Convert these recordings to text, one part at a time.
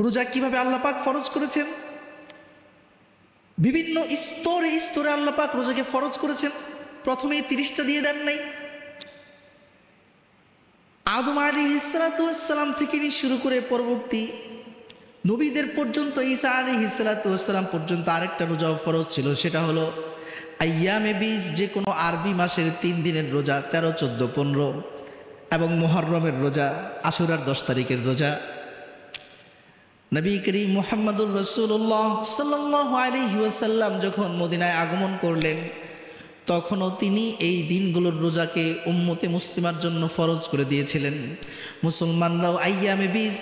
রোজা কিভাবে আল্লাহ পাক ফরজ করেছেন, বিভিন্ন স্তরে স্তরে আল্লাহ পাক রোজাকে ফরজ করেছেন। প্রথমেই 30টা দিয়ে দেন নাই। আদম আলাইহিস সালাম থেকে শুরু করে পরবর্তী নবীদের পর্যন্ত, ঈসা আলাইহিস সালাম পর্যন্ত আরেকটা রোজাও ফরজ ছিল, সেটা হলো আইয়ামে বীজ, যে কোনো আরবি মাসের 3 দিনের রোজা, 13, 14, 15, এবং মুহররমের রোজা, আশুরার 10 তারিখের রোজা। নবী করিম মুহাম্মদুর রাসূলুল্লাহ সাল্লাল্লাহু আলাইহি ওয়াসাল্লাম যখন মদিনায় আগমন করলেন, তখনও তিনি এই দিনগুলোর রোজাকে উম্মতে মুসলিমার জন্য ফরজ করে দিয়েছিলেন। মুসলমানরাও আইয়ামে বীজ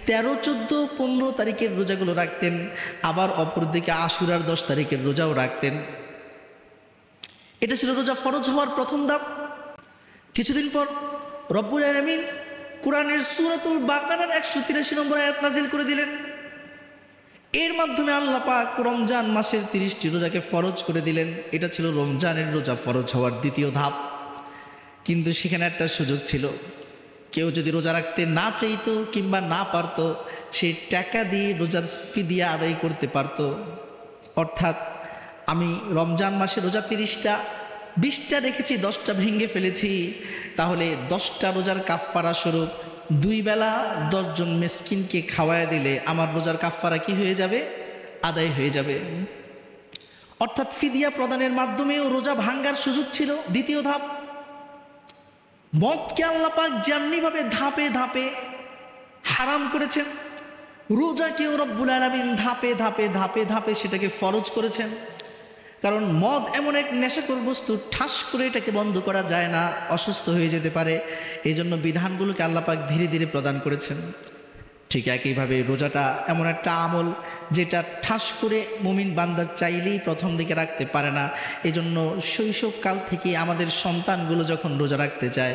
13, 14, 15 তারিখের রোজাগুলো রাখতেন, আবার অপরদিকে আশুরার 10 তারিখের রোজাও রাখতেন। এটা ছিল রোজা ফরজ হওয়ার প্রথম ধাপ। কিছুদিন পর রব্বুল আলামিন কোরআনের সূরাতুল বাকারার 183 নম্বর আয়াত নাজিল করে দিলেন। এর মাধ্যমে আল্লাহ পাক রমজান মাসের 30টি রোজাকে ফরজ করে দিলেন। এটা ছিল রমজানের রোজা ফরজ হওয়ার দ্বিতীয় ধাপ। কিন্তু সেখানে একটা সুযোগ ছিল, কেউ যদি রোজা রাখতে না চাইতো কিংবা না পারতো, সে টাকা দিয়ে রোজার ফিদিয়া আদায় করতে পারতো। অর্থাৎ আমি রমজান মাসে রোজা 30টা, 20টা রেখেছি, 10টা ভেঙে ফেলেছি, তাহলে 10টা রোজার কাফফারা স্বরূপ 2 বেলা 10 জন মিসকিনকে খাওয়ায় দিলে আমার রোজার কাফফারা কি হয়ে যাবে? আদায় হয়ে যাবে। অর্থাৎ ফিদিয়া প্রদানের মাধ্যমেও রোজা ভাঙ্গার সুযোগ ছিল। দ্বিতীয় ধাপ, মদকে আল্লাহ পাক যেমনিভাবে ধাপে ধাপে হারাম করেছেন, রোজাকেও রব্বুল আলামিন ধাপে ধাপে ধাপে ধাপে সেটাকে ফরজ করেছেন। কারণ মদ এমন এক নেশাকর বস্তু, ঠাস করে এটাকে বন্ধ করা যায় না, অসুস্থ হয়ে যেতে পারে। এই জন্য বিধানগুলোকে আল্লাহ পাক ধীরে ধীরে প্রদান করেছেন। ঠিক একইভাবে রোজাটা এমন একটা আমল যেটা ঠাস করে মুমিন বান্দা চাইলেই প্রথম দিকে রাখতে পারে না। এই জন্য শৈশবকাল থেকে আমাদের সন্তানগুলো যখন রোজা রাখতে চায়,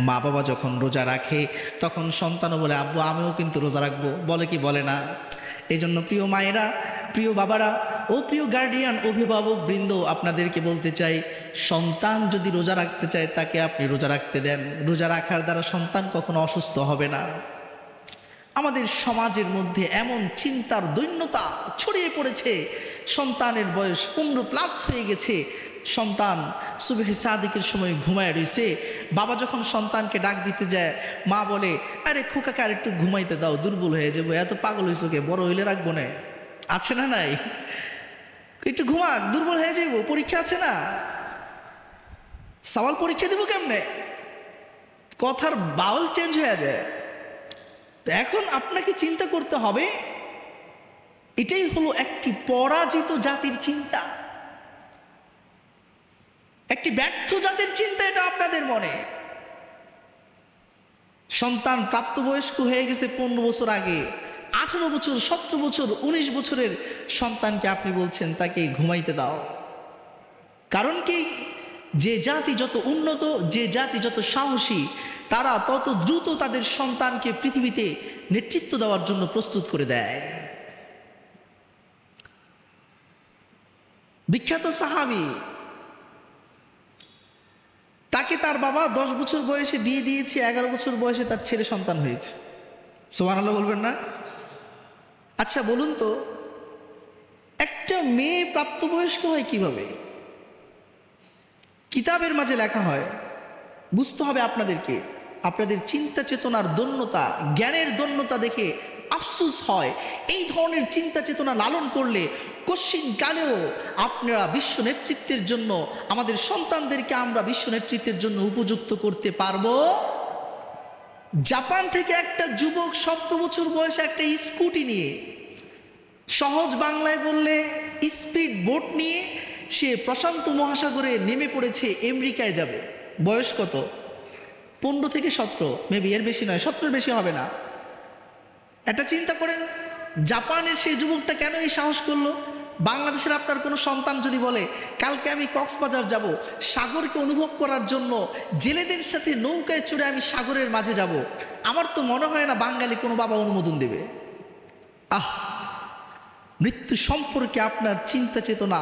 মা বাবা যখন রোজা রাখে, তখন সন্তানও বলে আব্বু আমিও কিন্তু রোজা রাখবো, বলে কি বলে না? এই জন্য প্রিয় মায়েরা, প্রিয় বাবারা ও প্রিয় গার্ডিয়ান, অভিভাবক বৃন্দ, আপনাদেরকে বলতে চাই, সন্তান যদি রোজা রাখতে চায় তাকে আপনি রোজা রাখতে দেন। রোজা রাখার দ্বারা সন্তান কখনো অসুস্থ হবে না। আমাদের সমাজের মধ্যে এমন চিন্তার দৈন্যতা ছড়িয়ে পড়েছে, সন্তানের বয়স 15+ হয়ে গেছে, সন্তান সুবহে সাদিকের সময় ঘুমায় রয়েছে, বাবা যখন সন্তানকে ডাক দিতে যায়, মা বলে আরে খোকাকে আর একটু ঘুমাইতে দাও, দুর্বল হয়ে যাবো, এত পাগল হয়েছে, ওকে বড় হইলে রাখবো না। আছে না নাই? একটু ঘুমাক, দুর্বল হয়ে যাবো, পরীক্ষা আছে না, সওয়াল পরীক্ষা দেবো কেমনে, কথার বাউল চেঞ্জ হয়ে যায়। এখন আপনাকে চিন্তা করতে হবে, এটাই হলো একটি পরাজিত জাতির চিন্তা, একটি ব্যর্থ জাতির চিন্তা। এটা আপনাদের মনে, সন্তান প্রাপ্তবয়স্ক হয়ে গেছে 15 বছর আগে, 18 বছর, 17 বছর, 19 বছরের সন্তানকে আপনি বলছেন তাকে ঘুমাইতে দাও। কারণ কি? যে জাতি যত উন্নত, যে জাতি যত সাহসী, তারা তত দ্রুত তাদের সন্তানকে পৃথিবীতে নেতৃত্ব দেওয়ার জন্য প্রস্তুত করে দেয়। বিখ্যাত সাহাবী, তাকে তার বাবা 10 বছর বয়সে বিয়ে দিয়েছে, 11 বছর বয়সে তার ছেলে সন্তান হয়েছে। সুবহানাল্লাহ বলবেন না? আচ্ছা বলুন তো, একটা মেয়ে প্রাপ্তবয়স্ক হয় কিভাবে? কিতাবের মাঝে লেখা হয়। বুঝতে হবে আপনাদেরকে, আপনাদের চিন্তা চেতনার দন্যতা, জ্ঞানের দন্যতা দেখে আফসোস হয়। এই ধরনের চিন্তা চেতনা লালন করলে কশ্চিন কালেও আপনারা বিশ্ব নেতৃত্বের জন্য, আমাদের সন্তানদেরকে আমরা বিশ্ব নেতৃত্বের জন্য উপযুক্ত করতে পারবো। জাপান থেকে একটা যুবক 17 বছর বয়সে একটা স্কুটি নিয়ে, সহজ বাংলায় বললে স্পিড বোট নিয়ে, সে প্রশান্ত মহাসাগরে নেমে পড়েছে, আমেরিকায় যাবে। বয়স কত? 15 থেকে 17, মেবি, এর বেশি নয়, 17 বেশি হবে না। একটা চিন্তা করেন, জাপানের সেই যুবকটা কেন এই সাহস করলো? বাংলাদেশের আপনার কোনো সন্তান যদি বলে কালকে আমি কক্সবাজার যাব, সাগরকে অনুভব করার জন্য জেলেদের সাথে নৌকায় চড়ে আমি সাগরের মাঝে যাব, আমার তো মনে হয় না বাঙালি কোনো বাবা অনুমোদন দেবে। মৃত্যু সম্পর্কে আপনার চিন্তা চেতনা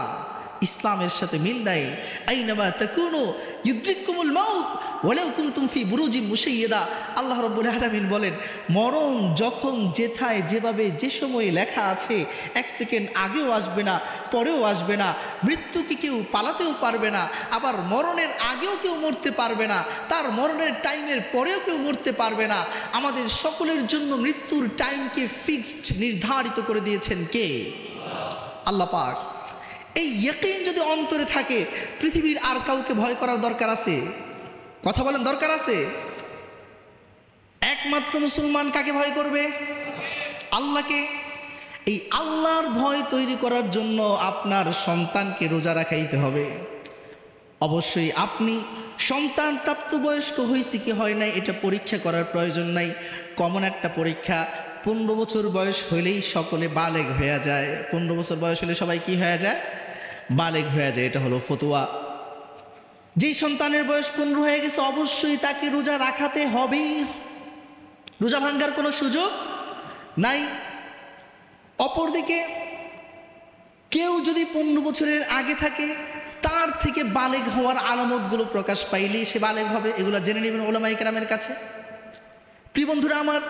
ইসলামের সাথে মিল নাই। আইনামা তাকুনু ইউদ্রিককুমুল মাউত ওয়ালাউ কুনতুম ফি বুরুজিম মুশাইয়াদা। আল্লাহ রাব্বুল আলামিন বলেন, মরণ যখন যেথায় যেভাবে যে সময়ে লেখা আছে, এক সেকেন্ড আগেও আসবে না, পরেও আসবে না। মৃত্যুকে কেউ পালাতেও পারবে না, আবার মরণের আগেও কেউ মরতে পারবে না, তার মরণের টাইমের পরেও কেউ মরতে পারবে না। আমাদের সকলের জন্য মৃত্যুর টাইমকে ফিক্সড, নির্ধারিত করে দিয়েছেন কে? আল্লাহ পাক। এই ইয়াকিন যদি অন্তরে থাকে, পৃথিবীর আর কাউকে ভয় করার দরকার আছে? কথা বলেন, দরকার আছে? একমাত্র মুসলমান কাকে ভয় করবে? আল্লাহকে। এই আল্লাহর ভয় তৈরি করার জন্য আপনার সন্তানকে রোজা রাখাইতে হবে। অবশ্যই আপনি সন্তান প্রাপ্তবয়স্ক হয়েছে কি হয় নাই এটা পরীক্ষা করার প্রয়োজন নাই। কমন একটা পরীক্ষা, 15 বছর বয়স হইলেই সকলে বালেগ হয়ে যায়। 15 বছর বয়স হলে সবাই কি হয়ে যায়? বালেগ হয়ে যায়। এটা হলো ফতোয়া। যেই সন্তানের বয়স 15 হয়ে গেছে অবশ্যই তাকে রোজা রাখাতে হবেই, রোজা ভাঙ্গার কোনো সুযোগ নাই। অপরদিকে কেউ যদি 15 বছরের আগে থাকে, তার থেকে বালেগ হওয়ার আলামতগুলো প্রকাশ পাইলেই সে বালেগ হবে। এগুলো জেনে নেবেন উলামায়ে কেরামের কাছে। প্রিয় বন্ধুরা আমার,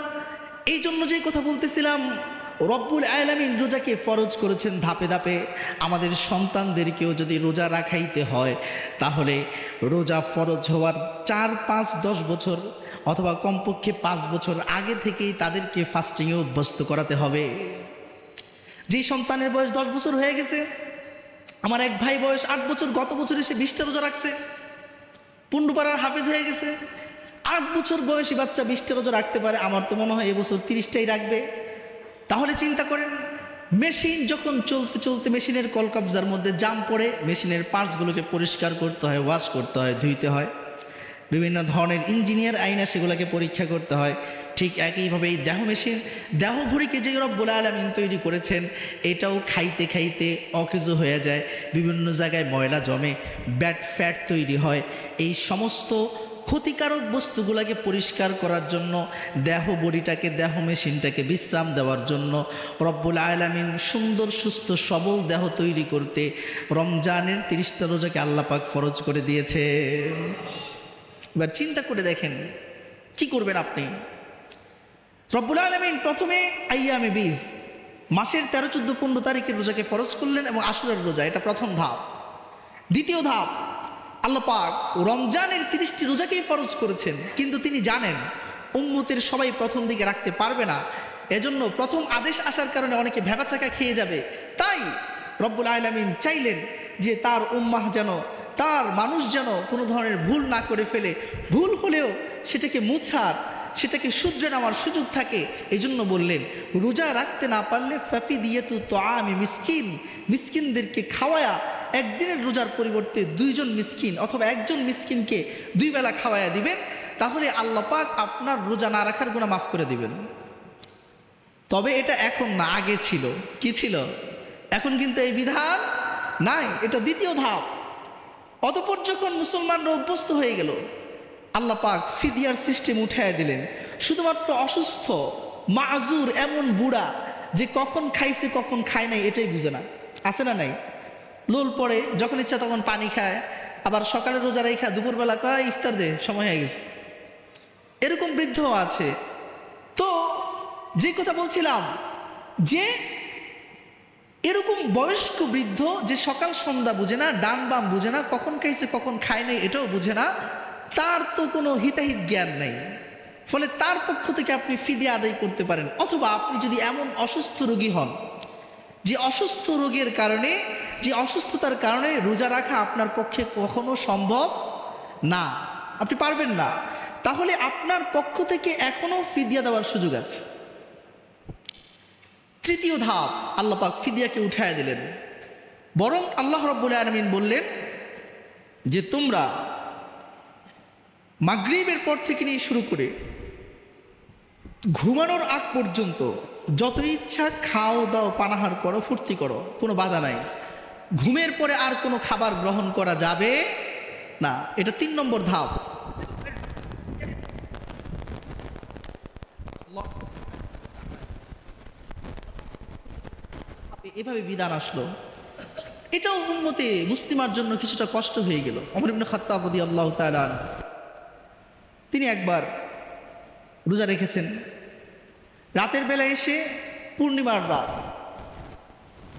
এই জন্য যে কথা বলতেছিলাম, রব্বুল আলামিন রোজাকে ফরজ করেছেন ধাপে ধাপে। আমাদের সন্তানদেরকেও যদি রোজা রাখাইতে হয়, তাহলে রোজা ফরজ হওয়ার 4, 5, 10 বছর অথবা কমপক্ষে 5 বছর আগে থেকেই তাদেরকে ফাস্টিংয়ে অভ্যস্ত করাতে হবে। যেই সন্তানের বয়স 10 বছর হয়ে গেছে, আমার এক ভাই বয়স 8 বছর, গত বছরে সে 20টা রোজা রাখছে, 15 পারার হাফেজ হয়ে গেছে। 8 বছর বয়সী বাচ্চা 20টা রোজা রাখতে পারে, আমার তো মনে হয় এবছর 30টাই রাখবে। তাহলে চিন্তা করেন, মেশিন যখন চলতে চলতে মেশিনের কলকবজার মধ্যে জাম পড়ে, মেশিনের পার্টসগুলোকে পরিষ্কার করতে হয়, ওয়াশ করতে হয়, ধুইতে হয়, বিভিন্ন ধরনের ইঞ্জিনিয়ার আইনা সেগুলোকে পরীক্ষা করতে হয়। ঠিক একইভাবে এই দেহ মেশিন, দেহ ঘড়িকে যে রব্বুল আলামিন তৈরি করেছেন, এটাও খাইতে খাইতে অকেজো হয়ে যায়, বিভিন্ন জায়গায় ময়লা জমে, ব্যাড ফ্যাট তৈরি হয়। এই সমস্ত ক্ষতিকারক বস্তুগুলোকে পরিষ্কার করার জন্য, দেহ বডিটাকে, দেহ মেশিনটাকে বিশ্রাম দেওয়ার জন্য রব্বুল আলামিন সুন্দর সুস্থ সবল দেহ তৈরি করতে রমজানের 30টা রোজাকে আল্লাহ পাক ফরজ করে দিয়েছে। এবার চিন্তা করে দেখেন কি করবেন আপনি। রব্বুল আলামিন প্রথমে আইয়ামে বীজ, মাসের 13, 14, 15 তারিখের রোজাকে ফরজ করলেন এবং আশুরার রোজা, এটা প্রথম ধাপ। দ্বিতীয় ধাপ, আল্লাহ পাক রমজানের 30টি রোজাকেই ফরজ করেছেন, কিন্তু তিনি জানেন উম্মতের সবাই প্রথম দিকে রাখতে পারবে না। এজন্য প্রথম আদেশ আসার কারণে অনেকে ভেবাচাকা খেয়ে যাবে। তাই রব্বুল আলামিন চাইলেন যে তার উম্মাহ যেন, তার মানুষ যেন কোনো ধরনের ভুল না করে ফেলে, ভুল হলেও সেটাকে মুছার, সেটাকে শুধরে নেওয়ার সুযোগ থাকে। এই জন্য বললেন, রোজা রাখতে না পারলে ফাফিদিয়াতু তুআমি মিসকিন, মিসকিনদেরকে খাওয়ায়া, একদিনের রোজার পরিবর্তে 2 জন মিসকিন অথবা 1 জন মিসকিনকে 2 বেলা খাওয়ায়া দিবেন, তাহলে আল্লাহ পাক আপনার রোজা না রাখার গুনাহ মাফ করে দিবেন। তবে এটা এখন না, আগে ছিল। কি ছিল? এখন কিন্তু এই বিধান নাই। এটা দ্বিতীয় ধাপ। অতঃপর যখন মুসলমানরা অভ্যস্ত হয়ে গেল, আল্লাহ পাক ফিদিয়ার সিস্টেম উঠাইয়া দিলেন। শুধুমাত্র অসুস্থ, মাযুর এমন বুড়া যে কখন খাইছে কখন খায় নাই এটাই বুঝে না, আছে না নাই? লোল পড়ে, যখন ইচ্ছা তখন পানি খায়, আবার সকালে রোজা রেখা দুপুরবেলা কয় ইফতার দে, সময় হয়ে গেছে। এরকম বৃদ্ধ আছে। তো যে কথা বলছিলাম, যে এরকম বয়স্ক বৃদ্ধ যে সকাল সন্ধ্যা বুঝে না, ডান বাম বুঝে না, কখন খাইছে কখন খায় নাই এটাও বুঝে না, তার তো কোনো হিতাহিত জ্ঞান নেই। ফলে তার পক্ষ থেকে আপনি ফিদিয়া আদায় করতে পারেন। অথবা আপনি যদি এমন অসুস্থ রোগী হন, যে অসুস্থ রোগের কারণে, যে অসুস্থতার কারণে রোজা রাখা আপনার পক্ষে কখনো সম্ভব না, আপনি পারবেন না, তাহলে আপনার পক্ষ থেকে এখনো ফিদিয়া দেওয়ার সুযোগ আছে। তৃতীয় ধাপ, আল্লাহ পাক ফিদিয়াকে উঠায় দিলেন। বরং আল্লাহ রাব্বুল আলামিন বললেন যে তোমরা মাগরিবের পর থেকে নিয়ে শুরু করে ঘুমানোর আগ পর্যন্ত যত ইচ্ছা খাও দাও, পানাহার করো, ফুর্তি করো, কোনো বাধা নাই। ঘুমের পরে আর কোনো খাবার গ্রহণ করা যাবে না। এটা 3 নম্বর ধাপ। এভাবে বিধান আসলো। এটাও উম্মতে মুসলিমার জন্য কিছুটা কষ্ট হয়ে গেল। ওমর ইবনে খাত্তাব রাদিয়াল্লাহু তাআলা তিনি একবার রোজা রেখেছেন, রাতের বেলা এসে পূর্ণিমার রাত,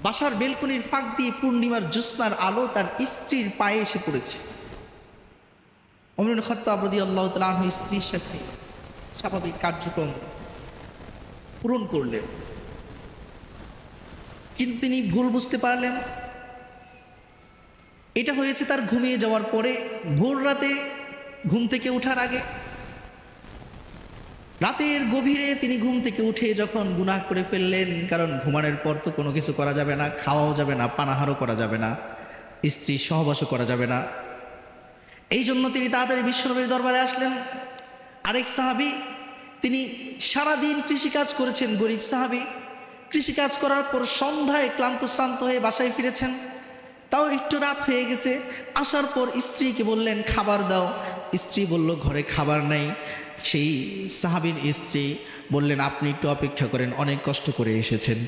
বাসার বেলকনির ফাঁক দিয়ে পূর্ণিমার জ্যোৎস্নার আলো তার স্ত্রীর পায়ে এসে পড়েছে। ওমর ইবনে খাত্তাব রাদিয়াল্লাহু তাআলা আনহু স্ত্রীর সাথে স্বাভাবিক কার্যক্রম পূরণ করলেন, কিন্তু তিনি ভুল বুঝতে পারলেন। এটা হয়েছে তার ঘুমিয়ে যাওয়ার পরে, ভোর রাতে ঘুম থেকে ওঠার আগে। রাতের গভীরে তিনি ঘুম থেকে উঠে যখন গুনাহ করে ফেললেন, কারণ ঘুমানোর পর তো কোনো কিছু করা যাবে না, খাওয়াও যাবে না, পানাহারও করা যাবে না, স্ত্রীর সহবাসও করা যাবে না। এই জন্য তিনি তাড়াতাড়ি বিশ্বনবীর দরবারে আসলেন। আরেক সাহাবী, তিনি সারাদিন কৃষিকাজ করেছেন, গরিব সাহাবী, কৃষিকাজ করার পর সন্ধ্যায় ক্লান্ত শ্রান্ত হয়ে বাসায় ফিরেছেন, তাও একটু রাত হয়ে গেছে। আসার পর স্ত্রীকে বললেন খাবার দাও, স্ত্রী বলল ঘরে খাবার নেই। সেই সাহাবীর স্ত্রী বললেন আপনি একটু অপেক্ষা করেন, অনেক কষ্ট করে এসেছেন,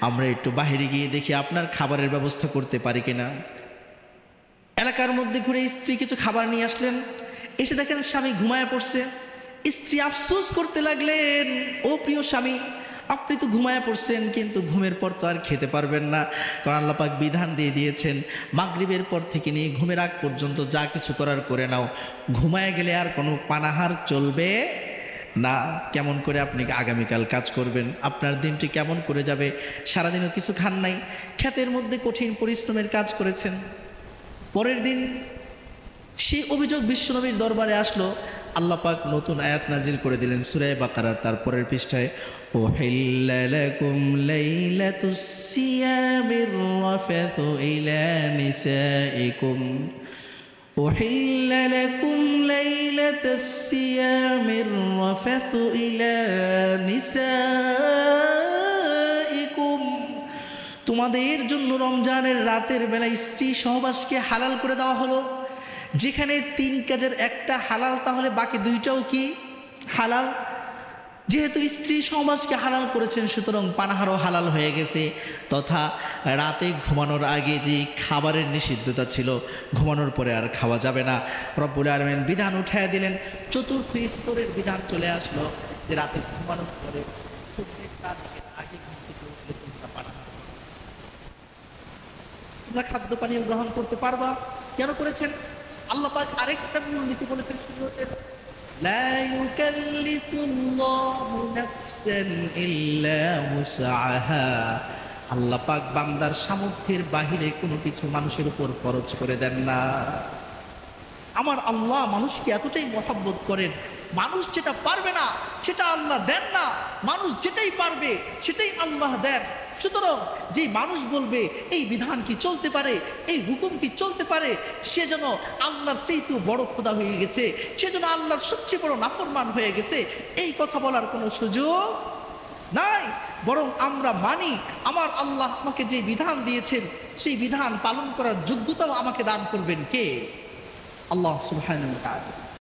আমরা একটু বাইরে গিয়ে দেখি আপনার খাবারের ব্যবস্থা করতে পারি কিনা। এলাকার মধ্যে ঘুরে স্ত্রী কিছু খাবার নিয়ে আসলেন, এসে দেখেন স্বামী ঘুমায় পড়ছে। স্ত্রী আফসোস করতে লাগলেন, ও প্রিয় স্বামী, আপনি তো ঘুমায় পড়ছেন, কিন্তু ঘুমের পর তো আর খেতে পারবেন না, কারণ আল্লাহ পাক বিধান দিয়ে দিয়েছেন মাগরিবের পর থেকে নিয়ে ঘুমের আগ পর্যন্ত যা কিছু করার করে নাও, ঘুমায় গেলে আর কোনো পানাহার চলবে না। কেমন করে আপনি আগামীকাল কাজ করবেন, আপনার দিনটি কেমন করে যাবে? সারাদিনও কিছু খান নাই, ক্ষেতের মধ্যে কঠিন পরিশ্রমের কাজ করেছেন। পরের দিন সেই অভিযোগ বিশ্বনবীর দরবারে আসলো। আল্লাহ পাক নতুন আয়াত নাজিল করে দিলেন সূরা বাকারার তারপরের পৃষ্ঠায়, উহিল্লা লাকুম লাইলাতুস সিয়ামির রাফাথু ইলা নিসাইকুম, উহিল্লা লাকুম লাইলাতুস সিয়ামির রাফাথু ইলা নিসাইকুম, তোমাদের জন্য রমজানের রাতের বেলা স্ত্রী সহবাসকে হালাল করে দেওয়া হলো। যেখানে 3 কাজের একটা হালাল, তাহলে বাকি 2টাও কি হালাল? যেহেতু স্ত্রী সহবাসকে হালাল করেছেন, সুতরাং পানাহারও হালাল হয়ে গেছে। তথা রাতে ঘুমানোর আগে যে খাবারের নিষিদ্ধতা ছিল, ঘুমানোর পরে আর খাওয়া যাবে না, রব্বুল আলামিন বিধান উঠায় দিলেন। চতুর্থ স্তরের বিধান চলে আসলো যে রাতে ঘুমানোর পরে সূর্যের সাদিকের আগে ঘুম থেকে উঠলে তোমরা পানাহার, তোমরা খাদ্য পানীয় গ্রহণ করতে পারবা। কেন করেছেন? আল্লাহ পাক আরেকটা মূলনীতি বলেছেন শরীয়তের, লা ইউকাল্লিফুল্লাহু নাফসান ইল্লা উসআহা। আল্লাহ পাক বান্দার সামর্থ্যের বাহিরে কোনো কিছু মানুষের উপর ফরজ করে দেন না। আমার আল্লাহ মানুষকে এতটাই মহব্বত করেন, মানুষ যেটা পারবে না সেটা আল্লাহ দেন না, মানুষ যেটাই পারবে সেটাই আল্লাহ দেন। সুতরাং যে মানুষ বলবে এই বিধান কি চলতে পারে, এই হুকুম কি চলতে পারে, সে যেন আল্লাহর চাইতেও বড় খোদা হয়ে গেছে, সে যেন আল্লাহর সবচেয়ে বড় নাফরমান হয়ে গেছে, এই কথা বলার কোনো সুযোগ নাই। বরং আমরা মানি আমার আল্লাহ আমাকে যে বিধান দিয়েছেন সেই বিধান পালন করার যোগ্যতাও আমাকে দান করবেন কে? আল্লাহ সুবহানাহু ওয়া তাআলা।